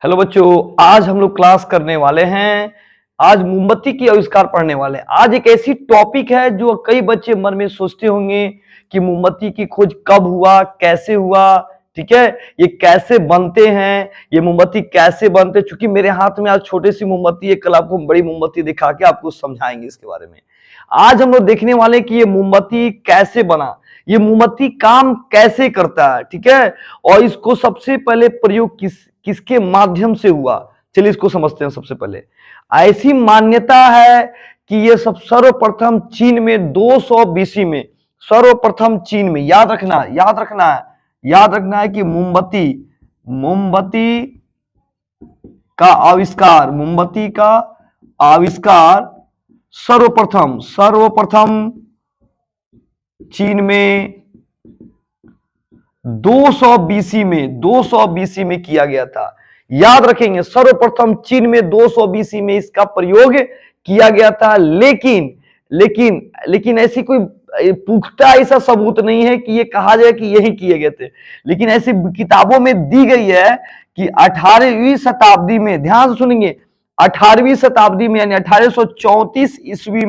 Hello बच्चों, आज हम लोग क्लास करने वाले हैं। आज मोमबत्ती की आविष्कार पढ़ने वाले हैं। आज एक ऐसी टॉपिक है जो कई बच्चे मन में सोचते होंगे कि मोमबत्ती की खोज कब हुआ, कैसे हुआ, ठीक है, ये कैसे बनते हैं, ये मोमबत्ती कैसे बनते हैं। चूंकि मेरे हाथ में आज छोटी सी मोमबत्ती है, कल आपको बड़ी मोमबत्ती दिखा के आपको समझाएंगे इसके बारे में। आज हम लोग देखने वाले हैं कि ये मोमबत्ती कैसे बना, ये मोमबत्ती काम कैसे करता है, ठीक है, और इसको सबसे पहले प्रयोग किसके माध्यम से हुआ। चलिए इसको समझते हैं। सबसे पहले ऐसी मान्यता है कि ये सब सर्वप्रथम चीन में 200 बीसी में, सर्वप्रथम चीन में, याद रखना है कि मोमबत्ती का आविष्कार सर्वप्रथम चीन में 200 बीसी में किया गया था। याद रखेंगे, सर्वप्रथम चीन में 200 बीसी में इसका प्रयोग किया गया था। लेकिन ऐसी कोई पुख्ता ऐसा सबूत नहीं है कि ये कहा जाए कि यही किए गए थे। लेकिन ऐसी किताबों में दी गई है कि 18वीं शताब्दी में, ध्यान से सुनेंगे, 18वीं शताब्दी में यानी 1834 ईस्वी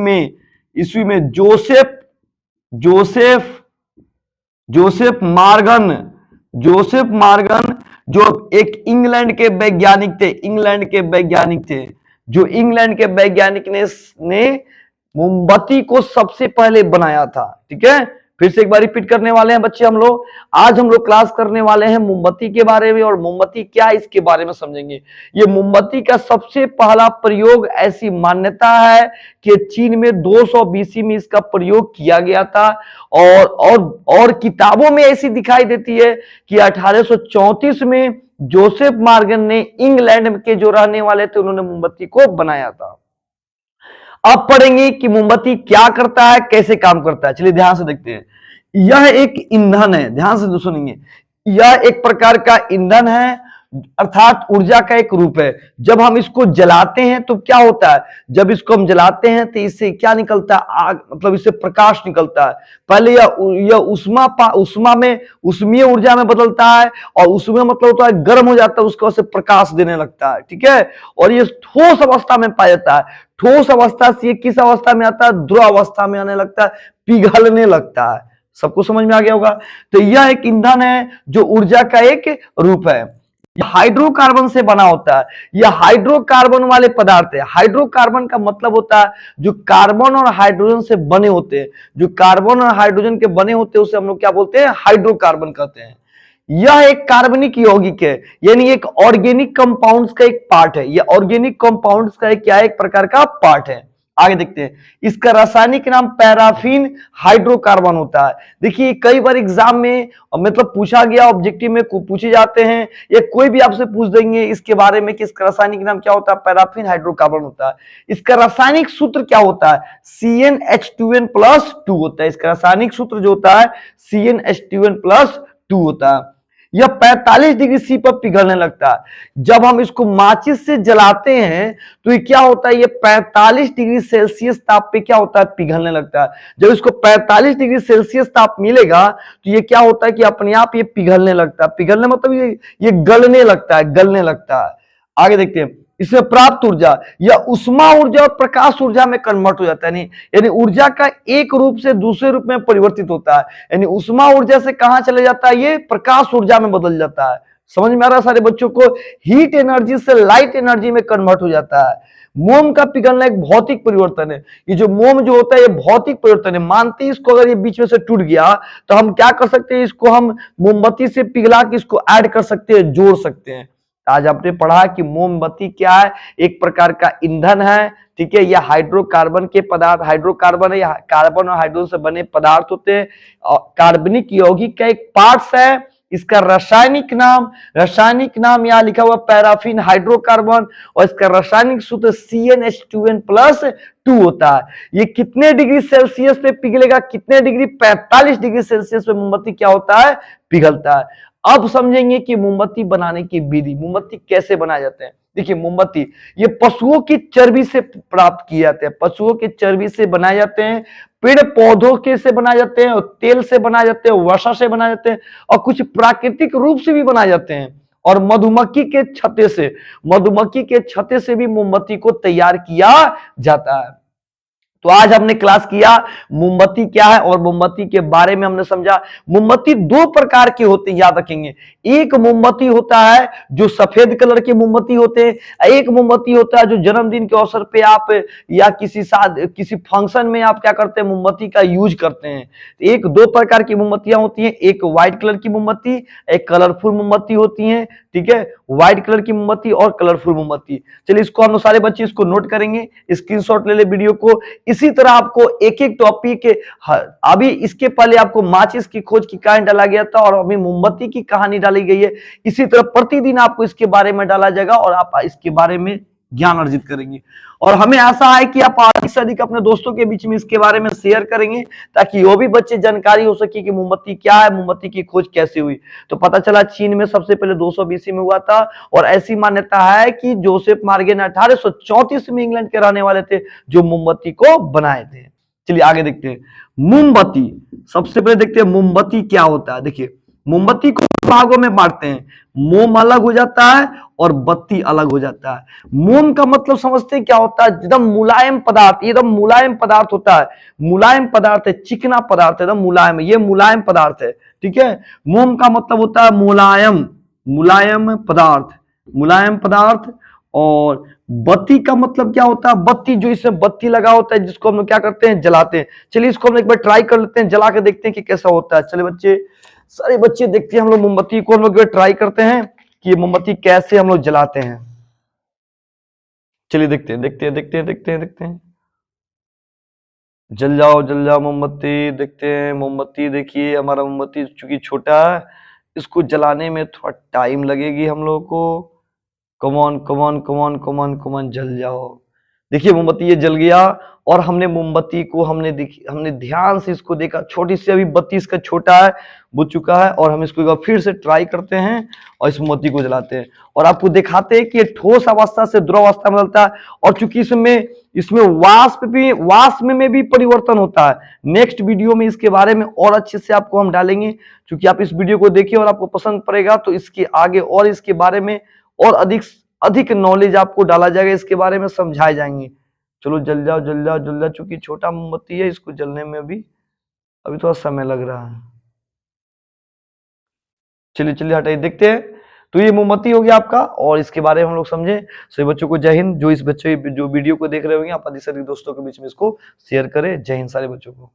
में जोसेफ मार्गन जो एक इंग्लैंड के वैज्ञानिक ने मोमबत्ती को सबसे पहले बनाया था। ठीक है, फिर से एक बार रिपीट करने वाले हैं बच्चे हम लोग। आज हम लोग क्लास करने वाले हैं मोमबत्ती के बारे में, और मोमबत्ती क्या है इसके बारे में समझेंगे। ये मोमबत्ती का सबसे पहला प्रयोग, ऐसी मान्यता है कि चीन में 200 बीसी में इसका प्रयोग किया गया था। और किताबों में ऐसी दिखाई देती है कि 1834 में जोसेफ मार्गन ने, इंग्लैंड के जो रहने वाले थे, उन्होंने मोमबत्ती को बनाया था। अब पढ़ेंगे कि मोमबत्ती क्या करता है, कैसे काम करता है। चलिए ध्यान से देखते हैं। यह एक ईंधन है, ध्यान से सुनेंगे, यह एक प्रकार का ईंधन है, अर्थात ऊर्जा का एक रूप है। जब हम इसको जलाते हैं तो क्या होता है, जब इसको हम जलाते हैं तो इससे क्या निकलता है, आग, मतलब इससे प्रकाश निकलता है। पहले यह उष्मीय ऊर्जा में बदलता है, और उसमें मतलब होता है गर्म हो जाता है, उसके बाद से प्रकाश देने लगता है। ठीक है, और ये ठोस अवस्था में पाया जाता है। ठोस अवस्था से ये किस अवस्था में आता है, द्रव अवस्था में आने लगता है, पिघलने लगता है। सबको समझ में आ गया होगा। तो यह एक ईंधन है जो ऊर्जा का एक रूप है। हाइड्रोकार्बन से बना होता है। यह हाइड्रोकार्बन वाले पदार्थ है। हाइड्रोकार्बन का मतलब होता है जो कार्बन और हाइड्रोजन से बने होते हैं। जो कार्बन और हाइड्रोजन के बने होते हैं उसे हम लोग क्या बोलते हैं, हाइड्रोकार्बन कहते हैं। यह एक कार्बनिक यौगिक है, यानी एक ऑर्गेनिक कंपाउंड्स का एक पार्ट है। यह ऑर्गेनिक कंपाउंड्स का क्या है, एक प्रकार का पार्ट है। आगे देखते हैं, इसका रासायनिक नाम पैराफिन हाइड्रोकार्बन होता है। देखिए कई बार एग्जाम में मतलब पूछा गया, ऑब्जेक्टिव में पूछे जाते हैं, या कोई भी आपसे पूछ देंगे इसके बारे में कि इसका रासायनिक नाम क्या होता है, पैराफिन हाइड्रोकार्बन होता है। इसका रासायनिक सूत्र क्या होता है, CnH2n+2 होता है। इसका रासायनिक सूत्र जो होता है CnH2n+2 होता है। यह 45 डिग्री सी पर पिघलने लगता है। जब हम इसको माचिस से जलाते हैं तो ये क्या होता है, ये 45 डिग्री सेल्सियस ताप पे क्या होता है, पिघलने लगता है। जब इसको 45 डिग्री सेल्सियस ताप मिलेगा तो ये क्या होता है कि अपने आप ये पिघलने लगता है। पिघलने मतलब ये गलने लगता है। आगे देखते हैं, इसमें प्राप्त ऊर्जा या उष्मा ऊर्जा और प्रकाश ऊर्जा में कन्वर्ट हो जाता है। यानी ऊर्जा का एक रूप से दूसरे रूप में परिवर्तित होता है। यानी उष्मा ऊर्जा से कहां चले जाता है, ये प्रकाश ऊर्जा में बदल जाता है। समझ में आ रहा है सारे बच्चों को। हीट एनर्जी से लाइट एनर्जी में कन्वर्ट हो जाता है। मोम का पिघलना एक भौतिक परिवर्तन है। ये जो मोम जो होता है ये भौतिक परिवर्तन है। मानते हैं इसको, अगर ये बीच में से टूट गया तो हम क्या कर सकते हैं, इसको हम मोमबत्ती से पिघला के इसको ऐड कर सकते हैं, जोड़ सकते हैं। आज आपने पढ़ा कि मोमबत्ती क्या है, एक प्रकार का ईंधन है। ठीक है, यह हाइड्रोकार्बन के पदार्थ, हाइड्रोकार्बन है, कार्बन और हाइड्रोजन से बने पदार्थ होते हैं। कार्बनिक यौगिक का एक पार्ट्स है। इसका रासायनिक नाम यहाँ लिखा हुआ पैराफिन हाइड्रोकार्बन, और इसका रासायनिक सूत्र CnH2n+2 होता है। ये कितने डिग्री सेल्सियस पे पिघलेगा, कितने डिग्री, 45 डिग्री सेल्सियस पे मोमबत्ती क्या होता है, पिघलता है। अब समझेंगे कि मोमबत्ती बनाने की विधि, मोमबत्ती कैसे बनाए जाते हैं। देखिए मोमबत्ती ये पशुओं की चर्बी से प्राप्त किए जाते हैं। पशुओं की चर्बी से बनाए जाते हैं, पेड़ पौधों के से बनाए जाते हैं, और तेल से बनाए जाते हैं, वर्षा से बनाए जाते हैं, और कुछ प्राकृतिक रूप से भी बनाए जाते हैं। और मधुमक्खी के छत्ते से भी मोमबत्ती को तैयार किया जाता है। तो आज हमने क्लास किया मोमबत्ती क्या है और मोमबत्ती के बारे में हमने समझा। मोमबत्ती दो प्रकार के होते हैं, याद रखेंगे। एक मोमबत्ती होता है जो सफेद कलर के मोमबत्ती होते हैं, एक मोमबत्ती होता है जो जन्मदिन के अवसर पे आप या किसी फंक्शन में आप क्या करते हैं, मोमबत्ती का यूज करते हैं। एक दो प्रकार की मोमबत्तियां होती हैं, एक व्हाइट कलर की मोमबत्ती, एक कलरफुल मोमबत्ती होती है। ठीक है, व्हाइट कलर की मोमबत्ती और कलरफुल मोमबत्ती। चलिए इसको हम सारे बच्चे इसको नोट करेंगे, स्क्रीनशॉट ले ले वीडियो को। इसी तरह आपको एक एक टॉपिक के, अभी इसके पहले आपको माचिस की खोज की कहानी डाला गया था और अभी मोमबत्ती की कहानी डाली गई है। इसी तरह प्रतिदिन आपको इसके बारे में डाला जाएगा और आप इसके बारे में ज्ञान अर्जित करेंगे। और हमें आशा है कि आप अधिक से अधिक अपने दोस्तों के बीच में इसके बारे में शेयर करेंगे ताकि वो भी बच्चे जानकारी हो सके कि मोमबत्ती क्या है, मोमबत्ती की खोज कैसे हुई। तो पता चला चीन में सबसे पहले 200 BC में हुआ था और ऐसी मान्यता है कि जोसेफ मार्गे 1834 में इंग्लैंड के रहने वाले थे जो मोमबत्ती को बनाए थे। चलिए आगे देखते हैं मोमबत्ती। सबसे पहले देखते हैं मोमबत्ती क्या होता है। देखिए मोमबत्ती को भागों में बांटते हैं, मोम अलग हो जाता है और बत्ती अलग हो जाता है। मोम का मतलब समझते हैं क्या होता है, एकदम मुलायम पदार्थ, एकदम मुलायम पदार्थ होता है, मुलायम पदार्थ है, चिकना पदार्थ है, एकदम मुलायम है, ये मुलायम पदार्थ है। ठीक है, मोम का मतलब होता है मुलायम, मुलायम पदार्थ, मुलायम पदार्थ। और बत्ती का मतलब क्या होता है, बत्ती जो इसमें बत्ती लगा होता है जिसको हम लोग क्या करते हैं, जलाते हैं। चलिए इसको हम एक बार ट्राई कर लेते हैं, जला के देखते हैं कि कैसा होता है। चलिए बच्चे, सारे बच्चे देखते हैं, हम लोग मोमबत्ती को हम लोग ट्राई करते हैं कि मोमबत्ती कैसे हम लोग जलाते हैं। चलिए देखते हैं, देखते हैं, देखते हैं, देखते हैं, देखते हैं। जल जाओ मोमबत्ती। देखते हैं मोमबत्ती। देखिए हमारा मोमबत्ती चूंकि छोटा है, इसको जलाने में थोड़ा टाइम लगेगी हम लोगों को। Come on come on come on come on come on, जल जाओ। देखिए मोमबत्ती ये जल गया और हमने मोमबत्ती को हमने ध्यान से इसको देखा। छोटी सी अभी बत्ती इसका छोटा है, बुझ चुका है और हम इसको एक बार फिर से ट्राई करते हैं और इस मोमबत्ती को जलाते हैं और आपको दिखाते हैं कि ये ठोस अवस्था से द्रव अवस्था में बदलता है और चूंकि इसमें वाष्प में भी परिवर्तन होता है। नेक्स्ट वीडियो में इसके बारे में और अच्छे से आपको हम डालेंगे। क्योंकि आप इस वीडियो को देखिए और आपको पसंद पड़ेगा तो इसके आगे और इसके बारे में और अधिक नॉलेज आपको डाला जाएगा, इसके बारे में समझाए जाएंगे। चलो जल जाओ जल जाओ जल जाओ। चूंकि छोटा मोमबत्ती है, इसको जलने में अभी थोड़ा समय लग रहा है। चलिए चलिए हटाइए, देखते हैं। तो ये मोमबत्ती हो गया आपका और इसके बारे में हम लोग समझे। सभी बच्चों को जय हिंद। जो वीडियो को देख रहे होंगे आप अधिक से अधिक दोस्तों के बीच में इसको शेयर करें। जय हिंद सारे बच्चों को।